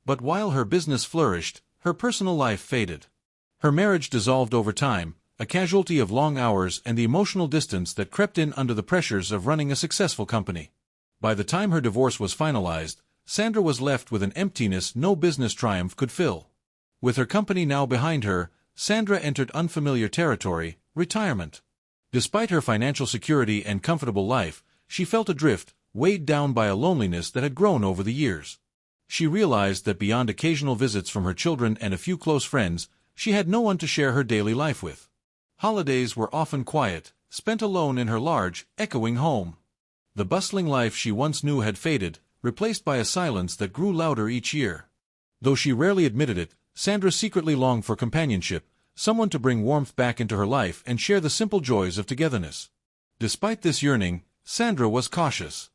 But while her business flourished, her personal life faded. Her marriage dissolved over time, a casualty of long hours and the emotional distance that crept in under the pressures of running a successful company. By the time her divorce was finalized, Sandra was left with an emptiness no business triumph could fill. With her company now behind her, Sandra entered unfamiliar territory, retirement. Despite her financial security and comfortable life, she felt adrift, weighed down by a loneliness that had grown over the years. She realized that beyond occasional visits from her children and a few close friends, she had no one to share her daily life with. Holidays were often quiet, spent alone in her large, echoing home. The bustling life she once knew had faded, replaced by a silence that grew louder each year. Though she rarely admitted it, Sandra secretly longed for companionship, someone to bring warmth back into her life and share the simple joys of togetherness. Despite this yearning, Sandra was cautious.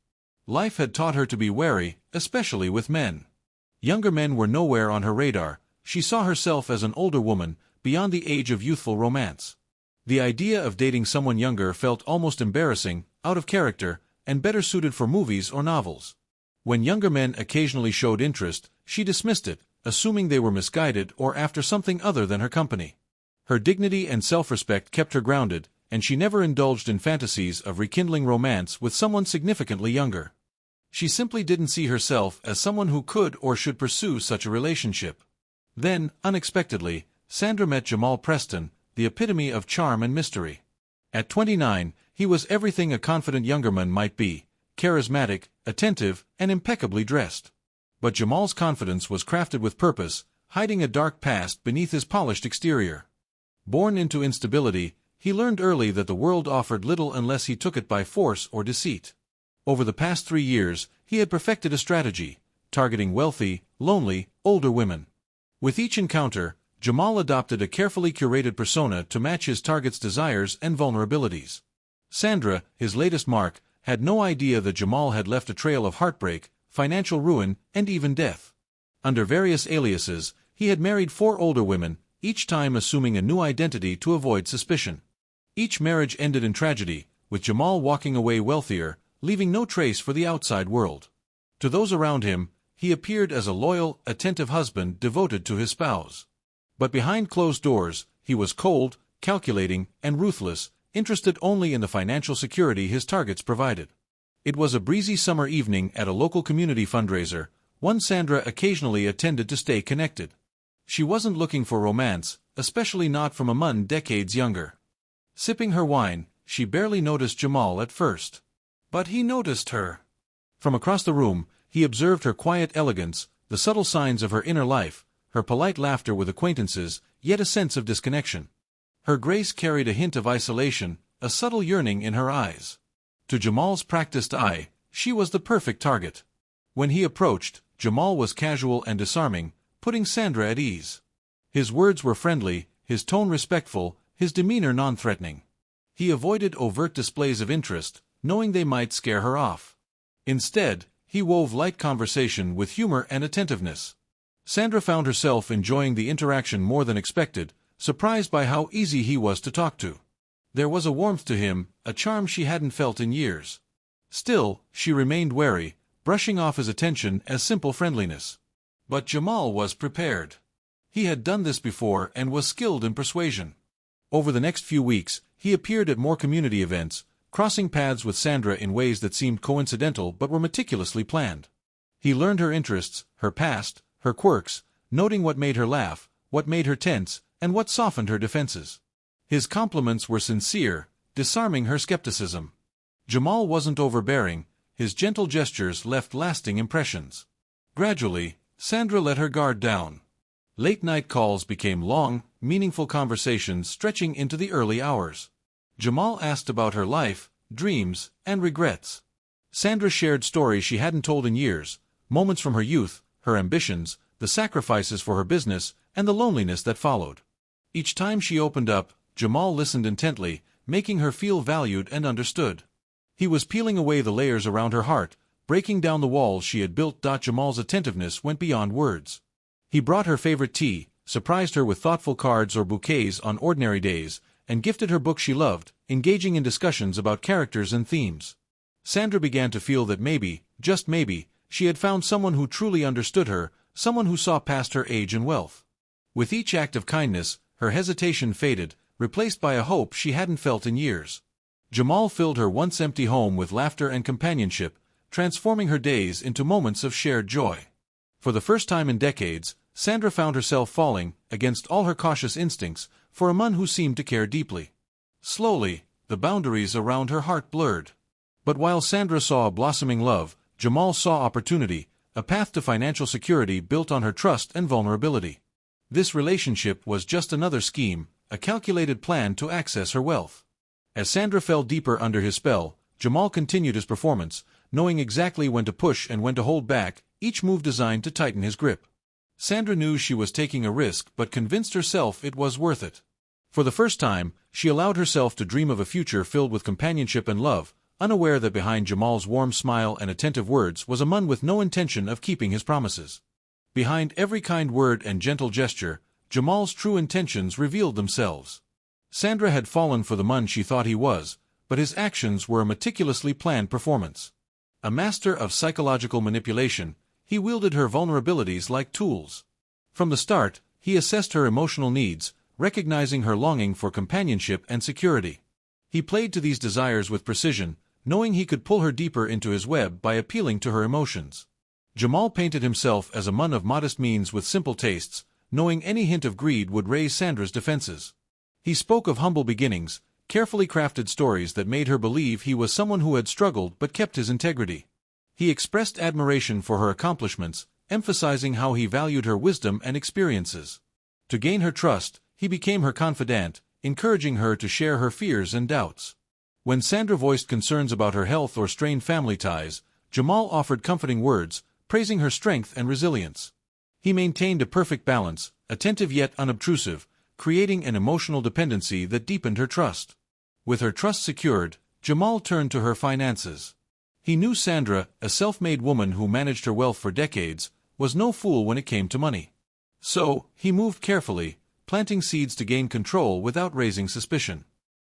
Life had taught her to be wary, especially with men. Younger men were nowhere on her radar. She saw herself as an older woman, beyond the age of youthful romance. The idea of dating someone younger felt almost embarrassing, out of character, and better suited for movies or novels. When younger men occasionally showed interest, she dismissed it, assuming they were misguided or after something other than her company. Her dignity and self-respect kept her grounded, and she never indulged in fantasies of rekindling romance with someone significantly younger. She simply didn't see herself as someone who could or should pursue such a relationship. Then, unexpectedly, Sandra met Jamal Preston, the epitome of charm and mystery. At 29, he was everything a confident younger man might be, charismatic, attentive, and impeccably dressed. But Jamal's confidence was crafted with purpose, hiding a dark past beneath his polished exterior. Born into instability, he learned early that the world offered little unless he took it by force or deceit. Over the past 3 years, he had perfected a strategy, targeting wealthy, lonely, older women. With each encounter, Jamal adopted a carefully curated persona to match his target's desires and vulnerabilities. Sandra, his latest mark, had no idea that Jamal had left a trail of heartbreak, financial ruin, and even death. Under various aliases, he had married 4 older women, each time assuming a new identity to avoid suspicion. Each marriage ended in tragedy, with Jamal walking away wealthier, leaving no trace for the outside world. To those around him, he appeared as a loyal, attentive husband devoted to his spouse. But behind closed doors, he was cold, calculating, and ruthless, interested only in the financial security his targets provided. It was a breezy summer evening at a local community fundraiser, one Sandra occasionally attended to stay connected. She wasn't looking for romance, especially not from a man decades younger. Sipping her wine, she barely noticed Jamal at first. But he noticed her. From across the room, he observed her quiet elegance, the subtle signs of her inner life, her polite laughter with acquaintances, yet a sense of disconnection. Her grace carried a hint of isolation, a subtle yearning in her eyes. To Jamal's practiced eye, she was the perfect target. When he approached, Jamal was casual and disarming, putting Sandra at ease. His words were friendly, his tone respectful, his demeanor non-threatening. He avoided overt displays of interest, knowing they might scare her off. Instead, he wove light conversation with humor and attentiveness. Sandra found herself enjoying the interaction more than expected, surprised by how easy he was to talk to. There was a warmth to him, a charm she hadn't felt in years. Still, she remained wary, brushing off his attention as simple friendliness. But Jamal was prepared. He had done this before and was skilled in persuasion. Over the next few weeks, he appeared at more community events, crossing paths with Sandra in ways that seemed coincidental but were meticulously planned. He learned her interests, her past, her quirks, noting what made her laugh, what made her tense, and what softened her defenses. His compliments were sincere, disarming her skepticism. Jamal wasn't overbearing, his gentle gestures left lasting impressions. Gradually, Sandra let her guard down. Late-night calls became long, meaningful conversations stretching into the early hours. Jamal asked about her life, dreams, and regrets. Sandra shared stories she hadn't told in years, moments from her youth, her ambitions, the sacrifices for her business, and the loneliness that followed. Each time she opened up, Jamal listened intently, making her feel valued and understood. He was peeling away the layers around her heart, breaking down the walls she had built. Jamal's attentiveness went beyond words. He brought her favorite tea, surprised her with thoughtful cards or bouquets on ordinary days, and gifted her books she loved, engaging in discussions about characters and themes. Sandra began to feel that maybe, just maybe, she had found someone who truly understood her, someone who saw past her age and wealth. With each act of kindness, her hesitation faded, replaced by a hope she hadn't felt in years. Jamal filled her once empty home with laughter and companionship, transforming her days into moments of shared joy. For the first time in decades, Sandra found herself falling, against all her cautious instincts, for a man who seemed to care deeply. Slowly, the boundaries around her heart blurred. But while Sandra saw a blossoming love, Jamal saw opportunity, a path to financial security built on her trust and vulnerability. This relationship was just another scheme, a calculated plan to access her wealth. As Sandra fell deeper under his spell, Jamal continued his performance, knowing exactly when to push and when to hold back, each move designed to tighten his grip. Sandra knew she was taking a risk but convinced herself it was worth it. For the first time, she allowed herself to dream of a future filled with companionship and love, unaware that behind Jamal's warm smile and attentive words was a man with no intention of keeping his promises. Behind every kind word and gentle gesture, Jamal's true intentions revealed themselves. Sandra had fallen for the man she thought he was, but his actions were a meticulously planned performance. A master of psychological manipulation, he wielded her vulnerabilities like tools. From the start, he assessed her emotional needs, recognizing her longing for companionship and security. He played to these desires with precision, knowing he could pull her deeper into his web by appealing to her emotions. Jamal painted himself as a man of modest means with simple tastes, knowing any hint of greed would raise Sandra's defenses. He spoke of humble beginnings, carefully crafted stories that made her believe he was someone who had struggled but kept his integrity. He expressed admiration for her accomplishments, emphasizing how he valued her wisdom and experiences. To gain her trust, he became her confidant, encouraging her to share her fears and doubts. When Sandra voiced concerns about her health or strained family ties, Jamal offered comforting words, praising her strength and resilience. He maintained a perfect balance, attentive yet unobtrusive, creating an emotional dependency that deepened her trust. With her trust secured, Jamal turned to her finances. He knew Sandra, a self-made woman who managed her wealth for decades, was no fool when it came to money. So, he moved carefully, planting seeds to gain control without raising suspicion.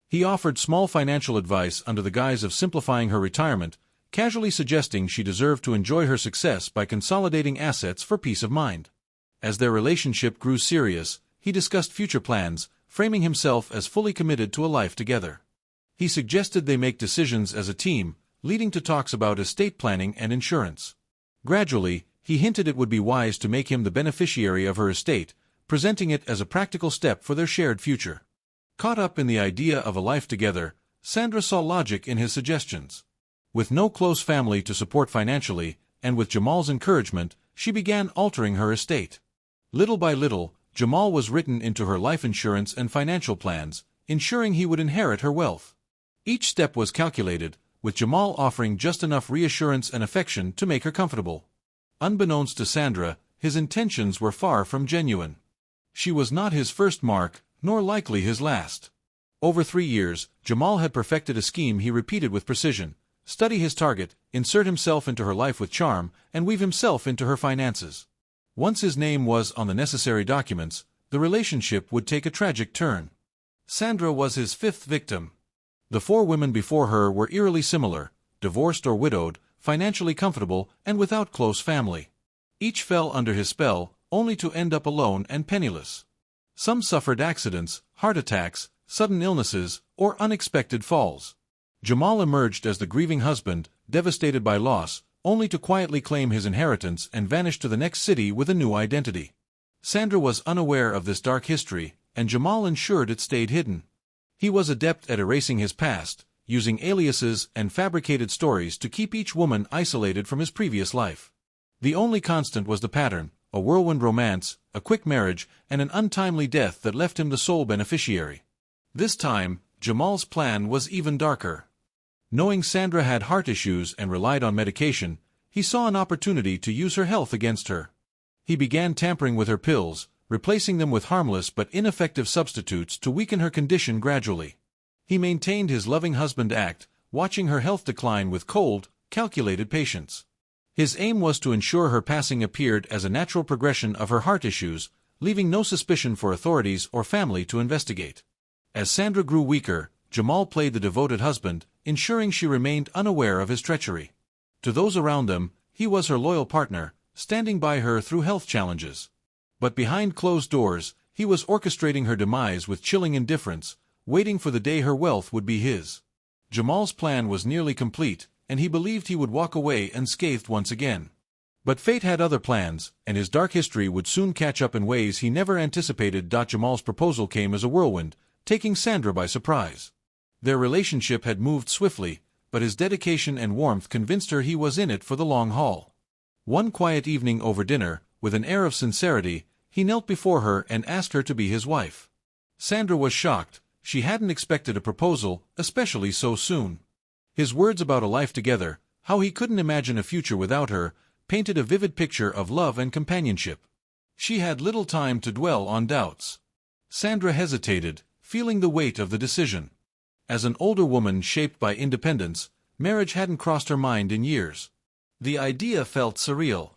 He offered small financial advice under the guise of simplifying her retirement, casually suggesting she deserved to enjoy her success by consolidating assets for peace of mind. As their relationship grew serious, he discussed future plans, framing himself as fully committed to a life together. He suggested they make decisions as a team, leading to talks about estate planning and insurance. Gradually, he hinted it would be wise to make him the beneficiary of her estate, presenting it as a practical step for their shared future. Caught up in the idea of a life together, Sandra saw logic in his suggestions. With no close family to support financially, and with Jamal's encouragement, she began altering her estate. Little by little, Jamal was written into her life insurance and financial plans, ensuring he would inherit her wealth. Each step was calculated, with Jamal offering just enough reassurance and affection to make her comfortable. Unbeknownst to Sandra, his intentions were far from genuine. She was not his first mark, nor likely his last. Over 3 years, Jamal had perfected a scheme he repeated with precision: study his target, insert himself into her life with charm, and weave himself into her finances. Once his name was on the necessary documents, the relationship would take a tragic turn. Sandra was his 5th victim. The 4 women before her were eerily similar, divorced or widowed, financially comfortable, and without close family. Each fell under his spell, only to end up alone and penniless. Some suffered accidents, heart attacks, sudden illnesses, or unexpected falls. Jamal emerged as the grieving husband, devastated by loss, only to quietly claim his inheritance and vanish to the next city with a new identity. Sandra was unaware of this dark history, and Jamal ensured it stayed hidden. He was adept at erasing his past, using aliases and fabricated stories to keep each woman isolated from his previous life. The only constant was the pattern: a whirlwind romance, a quick marriage, and an untimely death that left him the sole beneficiary. This time, Jamal's plan was even darker. Knowing Sandra had heart issues and relied on medication, he saw an opportunity to use her health against her. He began tampering with her pills, replacing them with harmless but ineffective substitutes to weaken her condition gradually. He maintained his loving husband act, watching her health decline with cold, calculated patience. His aim was to ensure her passing appeared as a natural progression of her heart issues, leaving no suspicion for authorities or family to investigate. As Sandra grew weaker, Jamal played the devoted husband, ensuring she remained unaware of his treachery. To those around them, he was her loyal partner, standing by her through health challenges. But behind closed doors, he was orchestrating her demise with chilling indifference, waiting for the day her wealth would be his. Jamal's plan was nearly complete, and he believed he would walk away unscathed once again. But fate had other plans, and his dark history would soon catch up in ways he never anticipated. Jamal's proposal came as a whirlwind, taking Sandra by surprise. Their relationship had moved swiftly, but his dedication and warmth convinced her he was in it for the long haul. One quiet evening over dinner, with an air of sincerity, he knelt before her and asked her to be his wife. Sandra was shocked. She hadn't expected a proposal, especially so soon. His words about a life together, how he couldn't imagine a future without her, painted a vivid picture of love and companionship. She had little time to dwell on doubts. Sandra hesitated, feeling the weight of the decision. As an older woman shaped by independence, marriage hadn't crossed her mind in years. The idea felt surreal.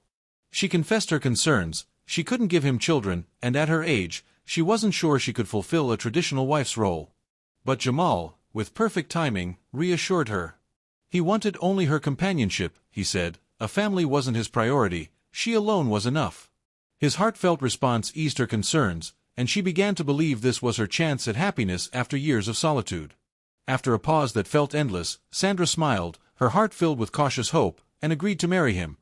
She confessed her concerns. She couldn't give him children, and at her age, she wasn't sure she could fulfill a traditional wife's role. But Jamal, with perfect timing, reassured her. He wanted only her companionship, he said. A family wasn't his priority, she alone was enough. His heartfelt response eased her concerns, and she began to believe this was her chance at happiness after years of solitude. After a pause that felt endless, Sandra smiled, her heart filled with cautious hope, and agreed to marry him.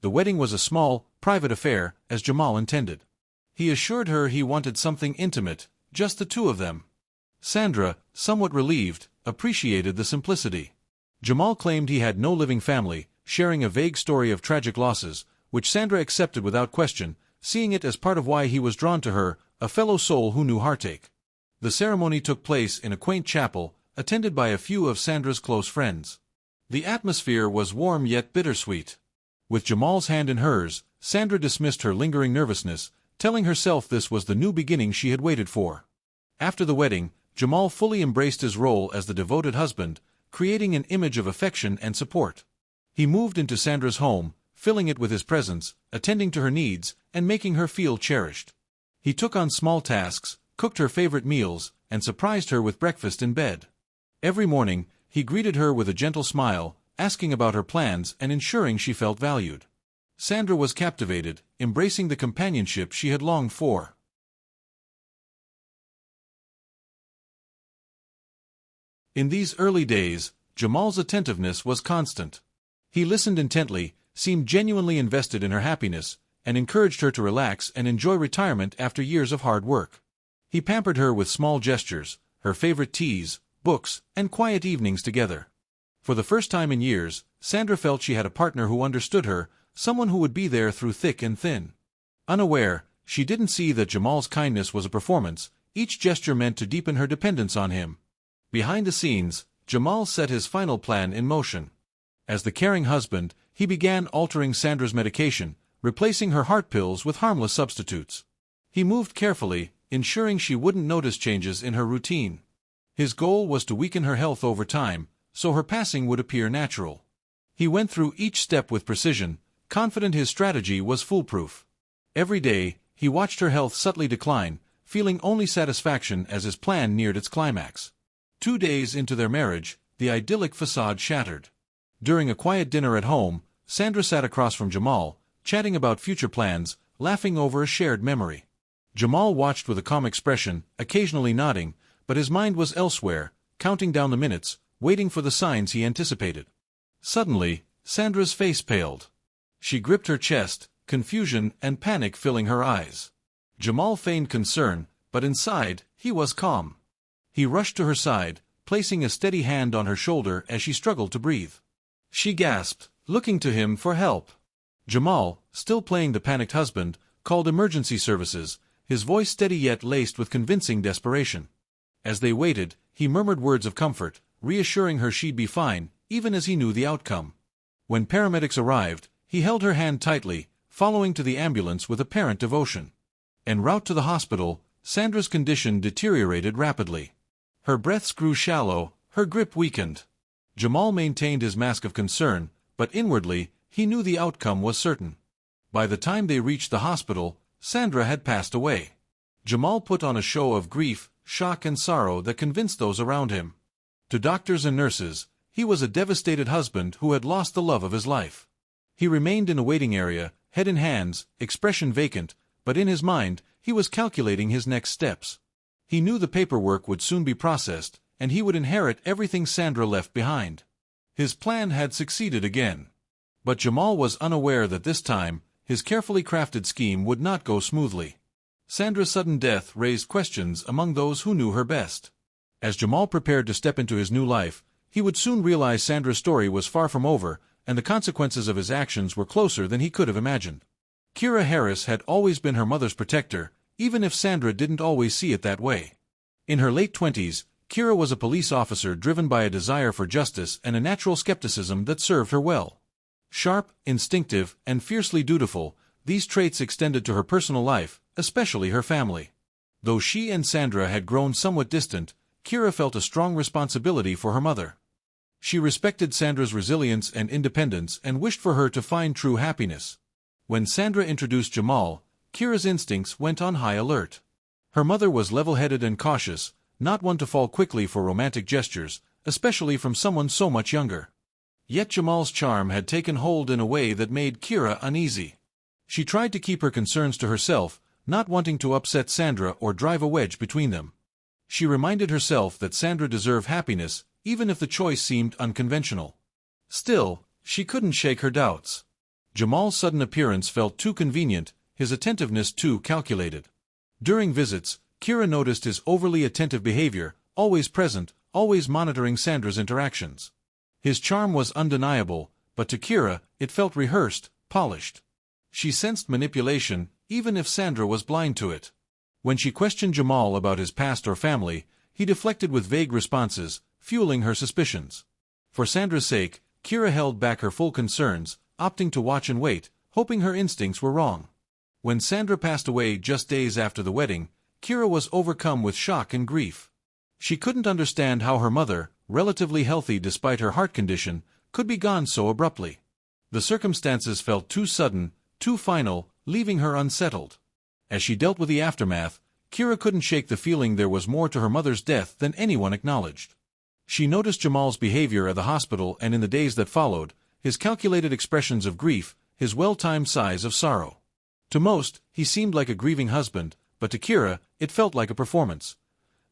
The wedding was a small, private affair, as Jamal intended. He assured her he wanted something intimate, just the two of them. Sandra, somewhat relieved, appreciated the simplicity. Jamal claimed he had no living family, sharing a vague story of tragic losses, which Sandra accepted without question, seeing it as part of why he was drawn to her, a fellow soul who knew heartache. The ceremony took place in a quaint chapel, attended by a few of Sandra's close friends. The atmosphere was warm yet bittersweet. With Jamal's hand in hers, Sandra dismissed her lingering nervousness, telling herself this was the new beginning she had waited for. After the wedding, Jamal fully embraced his role as the devoted husband, creating an image of affection and support. He moved into Sandra's home, filling it with his presence, attending to her needs, and making her feel cherished. He took on small tasks, cooked her favorite meals, and surprised her with breakfast in bed. Every morning, he greeted her with a gentle smile, asking about her plans and ensuring she felt valued. Sandra was captivated, embracing the companionship she had longed for. In these early days, Jamal's attentiveness was constant. He listened intently, seemed genuinely invested in her happiness, and encouraged her to relax and enjoy retirement after years of hard work. He pampered her with small gestures, her favorite teas, books, and quiet evenings together. For the first time in years, Sandra felt she had a partner who understood her, someone who would be there through thick and thin. Unaware, she didn't see that Jamal's kindness was a performance, each gesture meant to deepen her dependence on him. Behind the scenes, Jamal set his final plan in motion. As the caring husband, he began altering Sandra's medication, replacing her heart pills with harmless substitutes. He moved carefully, ensuring she wouldn't notice changes in her routine. His goal was to weaken her health over time, so her passing would appear natural. He went through each step with precision, confident his strategy was foolproof. Every day, he watched her health subtly decline, feeling only satisfaction as his plan neared its climax. 2 days into their marriage, the idyllic facade shattered. During a quiet dinner at home, Sandra sat across from Jamal, chatting about future plans, laughing over a shared memory. Jamal watched with a calm expression, occasionally nodding, but his mind was elsewhere, counting down the minutes, waiting for the signs he anticipated. Suddenly, Sandra's face paled. She gripped her chest, confusion and panic filling her eyes. Jamal feigned concern, but inside, he was calm. He rushed to her side, placing a steady hand on her shoulder as she struggled to breathe. She gasped, looking to him for help. Jamal, still playing the panicked husband, called emergency services, his voice steady yet laced with convincing desperation. As they waited, he murmured words of comfort, reassuring her she'd be fine, even as he knew the outcome. When paramedics arrived, he held her hand tightly, following to the ambulance with apparent devotion. En route to the hospital, Sandra's condition deteriorated rapidly. Her breaths grew shallow, her grip weakened. Jamal maintained his mask of concern, but inwardly, he knew the outcome was certain. By the time they reached the hospital, Sandra had passed away. Jamal put on a show of grief, shock and sorrow that convinced those around him. To doctors and nurses, he was a devastated husband who had lost the love of his life. He remained in a waiting area, head in hands, expression vacant, but in his mind, he was calculating his next steps. He knew the paperwork would soon be processed, and he would inherit everything Sandra left behind. His plan had succeeded again. But Jamal was unaware that this time, his carefully crafted scheme would not go smoothly. Sandra's sudden death raised questions among those who knew her best. As Jamal prepared to step into his new life, he would soon realize Sandra's story was far from over, and the consequences of his actions were closer than he could have imagined. Kira Harris had always been her mother's protector, even if Sandra didn't always see it that way. In her late 20s, Kira was a police officer driven by a desire for justice and a natural skepticism that served her well. Sharp, instinctive, and fiercely dutiful, these traits extended to her personal life, especially her family. Though she and Sandra had grown somewhat distant, Kira felt a strong responsibility for her mother. She respected Sandra's resilience and independence and wished for her to find true happiness. When Sandra introduced Jamal, Kira's instincts went on high alert. Her mother was level-headed and cautious, not one to fall quickly for romantic gestures, especially from someone so much younger. Yet Jamal's charm had taken hold in a way that made Kira uneasy. She tried to keep her concerns to herself, not wanting to upset Sandra or drive a wedge between them. She reminded herself that Sandra deserved happiness, even if the choice seemed unconventional. Still, she couldn't shake her doubts. Jamal's sudden appearance felt too convenient, his attentiveness too calculated. During visits, Kira noticed his overly attentive behavior, always present, always monitoring Sandra's interactions. His charm was undeniable, but to Kira, it felt rehearsed, polished. She sensed manipulation, even if Sandra was blind to it. When she questioned Jamal about his past or family, he deflected with vague responses, fueling her suspicions. For Sandra's sake, Kira held back her full concerns, opting to watch and wait, hoping her instincts were wrong. When Sandra passed away just days after the wedding, Kira was overcome with shock and grief. She couldn't understand how her mother, relatively healthy despite her heart condition, could be gone so abruptly. The circumstances felt too sudden, too final, leaving her unsettled. As she dealt with the aftermath, Kira couldn't shake the feeling there was more to her mother's death than anyone acknowledged. She noticed Jamal's behavior at the hospital and in the days that followed, his calculated expressions of grief, his well-timed sighs of sorrow. To most, he seemed like a grieving husband, but to Kira, it felt like a performance.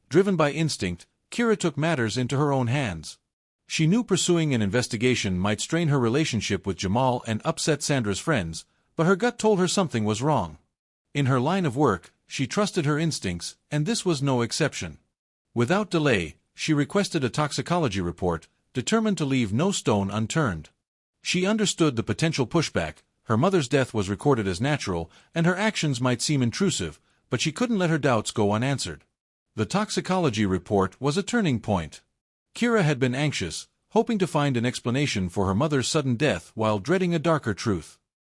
Driven by instinct, Kira took matters into her own hands. She knew pursuing an investigation might strain her relationship with Jamal and upset Sandra's friends, but her gut told her something was wrong. In her line of work, she trusted her instincts, and this was no exception. Without delay, she requested a toxicology report, determined to leave no stone unturned. She understood the potential pushback. Her mother's death was recorded as natural, and her actions might seem intrusive, but she couldn't let her doubts go unanswered. The toxicology report was a turning point. Kira had been anxious, hoping to find an explanation for her mother's sudden death while dreading a darker truth.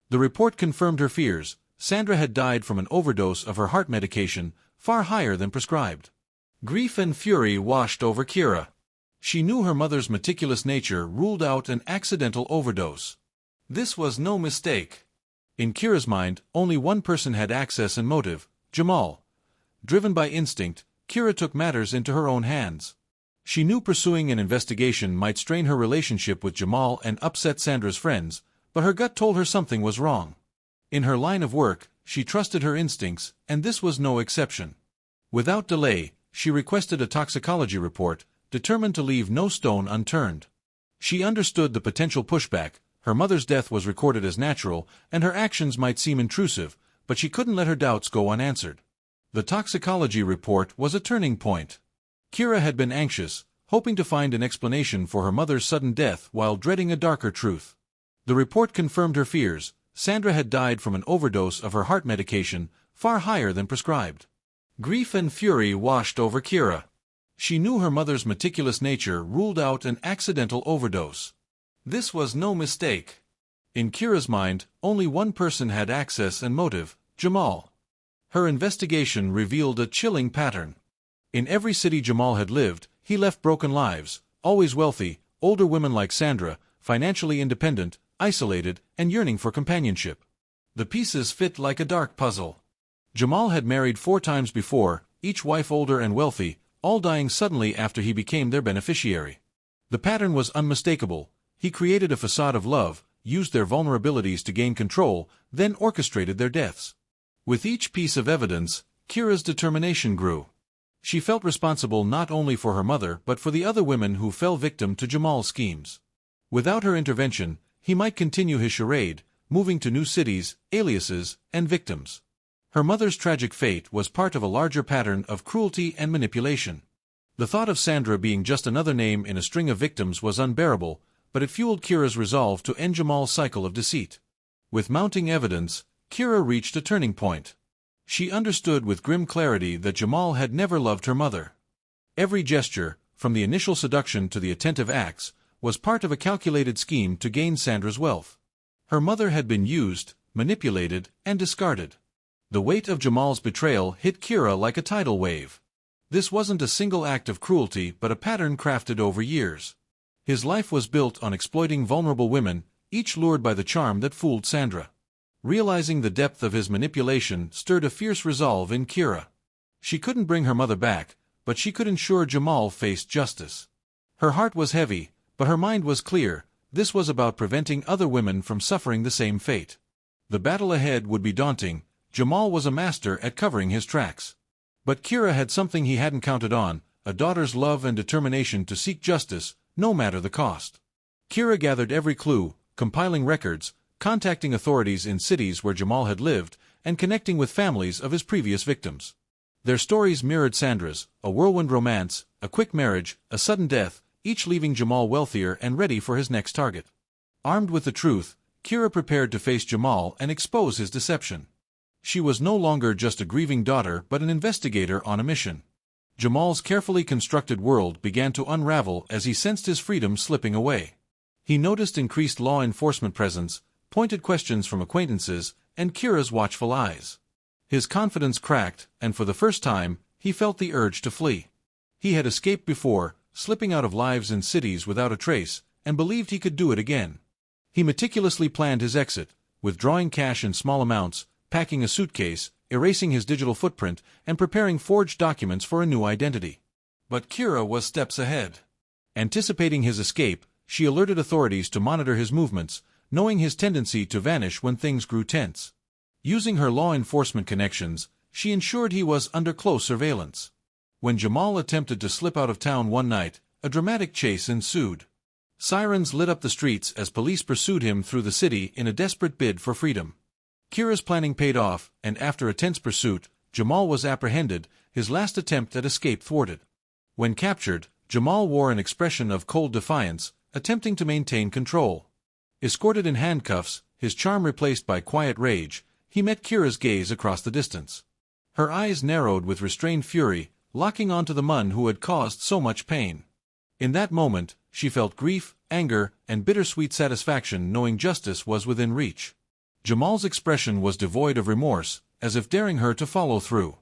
The report confirmed her fears. Sandra had died from an overdose of her heart medication, far higher than prescribed. Grief and fury washed over Kira. She knew her mother's meticulous nature ruled out an accidental overdose. This was no mistake. In Kira's mind, only one person had access and motive, Jamal. Driven by instinct, Kira took matters into her own hands. She knew pursuing an investigation might strain her relationship with Jamal and upset Sandra's friends, but her gut told her something was wrong. In her line of work, she trusted her instincts, and this was no exception. Without delay, she requested a toxicology report, determined to leave no stone unturned. She understood the potential pushback. Her mother's death was recorded as natural, and her actions might seem intrusive, but she couldn't let her doubts go unanswered. The toxicology report was a turning point. Kira had been anxious, hoping to find an explanation for her mother's sudden death while dreading a darker truth. The report confirmed her fears. Sandra had died from an overdose of her heart medication, far higher than prescribed. Grief and fury washed over Kira. She knew her mother's meticulous nature ruled out an accidental overdose. This was no mistake. In Kira's mind, only one person had access and motive, Jamal. Her investigation revealed a chilling pattern. In every city Jamal had lived, he left broken lives, always wealthy, older women like Sandra, financially independent, isolated, and yearning for companionship. The pieces fit like a dark puzzle. Jamal had married 4 times before, each wife older and wealthy, all dying suddenly after he became their beneficiary. The pattern was unmistakable. He created a facade of love, used their vulnerabilities to gain control, then orchestrated their deaths. With each piece of evidence, Kira's determination grew. She felt responsible not only for her mother but for the other women who fell victim to Jamal's schemes. Without her intervention, he might continue his charade, moving to new cities, aliases, and victims. Her mother's tragic fate was part of a larger pattern of cruelty and manipulation. The thought of Sandra being just another name in a string of victims was unbearable, but it fueled Kira's resolve to end Jamal's cycle of deceit. With mounting evidence, Kira reached a turning point. She understood with grim clarity that Jamal had never loved her mother. Every gesture, from the initial seduction to the attentive acts, was part of a calculated scheme to gain Sandra's wealth. Her mother had been used, manipulated, and discarded. The weight of Jamal's betrayal hit Kira like a tidal wave. This wasn't a single act of cruelty but a pattern crafted over years. His life was built on exploiting vulnerable women, each lured by the charm that fooled Sandra. Realizing the depth of his manipulation stirred a fierce resolve in Kira. She couldn't bring her mother back, but she could ensure Jamal faced justice. Her heart was heavy, but her mind was clear. This was about preventing other women from suffering the same fate. The battle ahead would be daunting. Jamal was a master at covering his tracks. But Kira had something he hadn't counted on, a daughter's love and determination to seek justice, no matter the cost. Kira gathered every clue, compiling records, contacting authorities in cities where Jamal had lived, and connecting with families of his previous victims. Their stories mirrored Sandra's, a whirlwind romance, a quick marriage, a sudden death, each leaving Jamal wealthier and ready for his next target. Armed with the truth, Kira prepared to face Jamal and expose his deception. She was no longer just a grieving daughter but an investigator on a mission. Jamal's carefully constructed world began to unravel as he sensed his freedom slipping away. He noticed increased law enforcement presence, pointed questions from acquaintances, and Kira's watchful eyes. His confidence cracked, and for the first time, he felt the urge to flee. He had escaped before, slipping out of lives in cities without a trace, and believed he could do it again. He meticulously planned his exit, withdrawing cash in small amounts, packing a suitcase, erasing his digital footprint, and preparing forged documents for a new identity. But Kira was steps ahead. Anticipating his escape, she alerted authorities to monitor his movements, knowing his tendency to vanish when things grew tense. Using her law enforcement connections, she ensured he was under close surveillance. When Jamal attempted to slip out of town one night, a dramatic chase ensued. Sirens lit up the streets as police pursued him through the city in a desperate bid for freedom. Kira's planning paid off, and after a tense pursuit, Jamal was apprehended, his last attempt at escape thwarted. When captured, Jamal wore an expression of cold defiance, attempting to maintain control. Escorted in handcuffs, his charm replaced by quiet rage, he met Kira's gaze across the distance. Her eyes narrowed with restrained fury, locking onto the man who had caused so much pain. In that moment, she felt grief, anger, and bittersweet satisfaction knowing justice was within reach. Jamal's expression was devoid of remorse, as if daring her to follow through.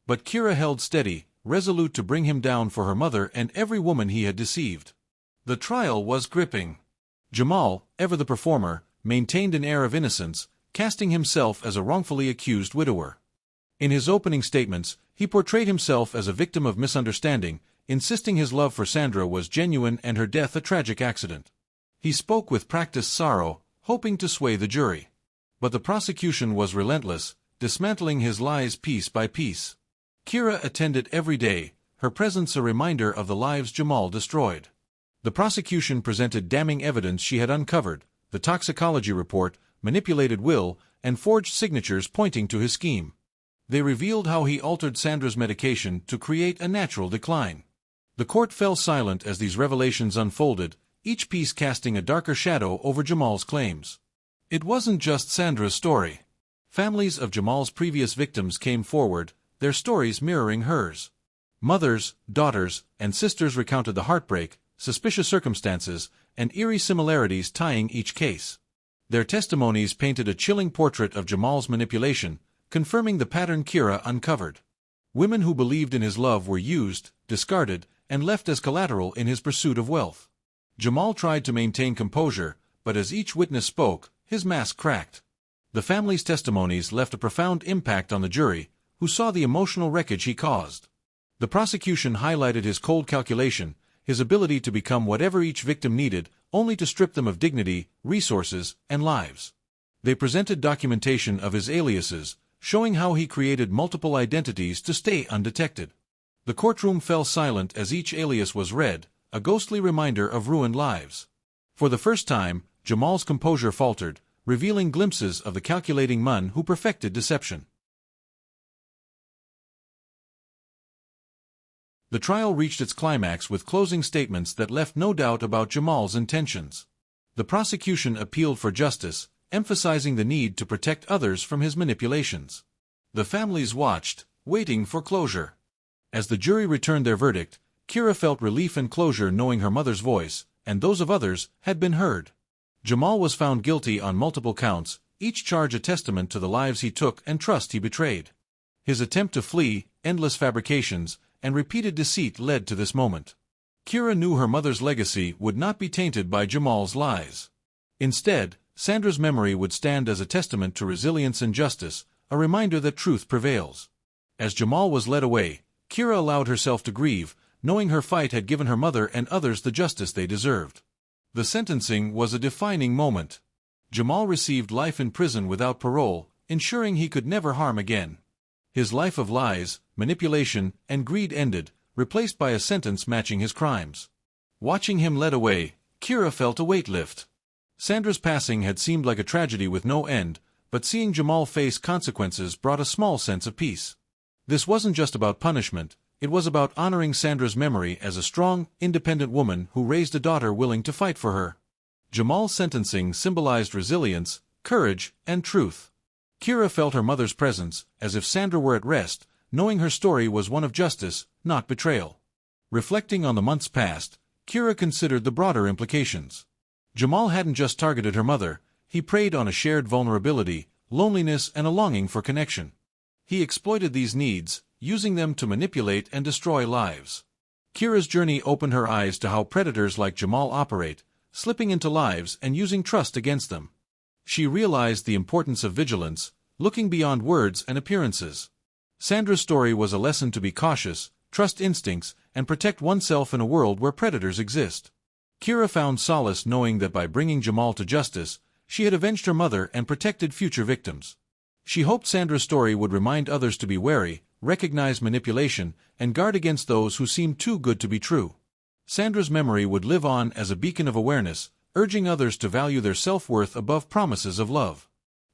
But Kira held steady, resolute to bring him down for her mother and every woman he had deceived. The trial was gripping. Jamal, ever the performer, maintained an air of innocence, casting himself as a wrongfully accused widower. In his opening statements, he portrayed himself as a victim of misunderstanding, insisting his love for Sandra was genuine and her death a tragic accident. He spoke with practiced sorrow, hoping to sway the jury. But the prosecution was relentless, dismantling his lies piece by piece. Kira attended every day, her presence a reminder of the lives Jamal destroyed. The prosecution presented damning evidence she had uncovered, the toxicology report, manipulated will, and forged signatures pointing to his scheme. They revealed how he altered Sandra's medication to create a natural decline. The court fell silent as these revelations unfolded, each piece casting a darker shadow over Jamal's claims. It wasn't just Sandra's story. Families of Jamal's previous victims came forward, their stories mirroring hers. Mothers, daughters, and sisters recounted the heartbreak, suspicious circumstances, and eerie similarities tying each case. Their testimonies painted a chilling portrait of Jamal's manipulation, confirming the pattern Kira uncovered. Women who believed in his love were used, discarded, and left as collateral in his pursuit of wealth. Jamal tried to maintain composure, but as each witness spoke, his mask cracked. The family's testimonies left a profound impact on the jury, who saw the emotional wreckage he caused. The prosecution highlighted his cold calculation, his ability to become whatever each victim needed, only to strip them of dignity, resources, and lives. They presented documentation of his aliases, showing how he created multiple identities to stay undetected. The courtroom fell silent as each alias was read, a ghostly reminder of ruined lives. For the first time, Jamal's composure faltered, revealing glimpses of the calculating man who perfected deception. The trial reached its climax with closing statements that left no doubt about Jamal's intentions. The prosecution appealed for justice, emphasizing the need to protect others from his manipulations. The families watched, waiting for closure. As the jury returned their verdict, Kira felt relief and closure knowing her mother's voice, and those of others, had been heard. Jamal was found guilty on multiple counts, each charge a testament to the lives he took and trust he betrayed. His attempt to flee, endless fabrications, and repeated deceit led to this moment. Kira knew her mother's legacy would not be tainted by Jamal's lies. Instead, Sandra's memory would stand as a testament to resilience and justice, a reminder that truth prevails. As Jamal was led away, Kira allowed herself to grieve, knowing her fight had given her mother and others the justice they deserved. The sentencing was a defining moment. Jamal received life in prison without parole, ensuring he could never harm again. His life of lies, manipulation, and greed ended, replaced by a sentence matching his crimes. Watching him led away, Kira felt a weight lift. Sandra's passing had seemed like a tragedy with no end, but seeing Jamal face consequences brought a small sense of peace. This wasn't just about punishment, it was about honoring Sandra's memory as a strong, independent woman who raised a daughter willing to fight for her. Jamal's sentencing symbolized resilience, courage, and truth. Kira felt her mother's presence, as if Sandra were at rest, knowing her story was one of justice, not betrayal. Reflecting on the months past, Kira considered the broader implications. Jamal hadn't just targeted her mother, he preyed on a shared vulnerability, loneliness, and a longing for connection. He exploited these needs, using them to manipulate and destroy lives. Kira's journey opened her eyes to how predators like Jamal operate, slipping into lives and using trust against them. She realized the importance of vigilance, looking beyond words and appearances. Sandra's story was a lesson to be cautious, trust instincts, and protect oneself in a world where predators exist. Kira found solace knowing that by bringing Jamal to justice, she had avenged her mother and protected future victims. She hoped Sandra's story would remind others to be wary, recognize manipulation, and guard against those who seemed too good to be true. Sandra's memory would live on as a beacon of awareness, urging others to value their self-worth above promises of love.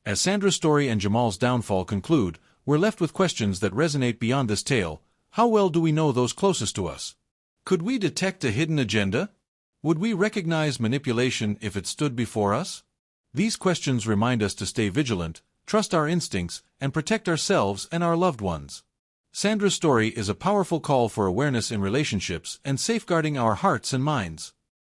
As Sandra's story and Jamal's downfall conclude, we're left with questions that resonate beyond this tale. How well do we know those closest to us? Could we detect a hidden agenda? Would we recognize manipulation if it stood before us? These questions remind us to stay vigilant, trust our instincts, and protect ourselves and our loved ones. Sandra's story is a powerful call for awareness in relationships and safeguarding our hearts and minds.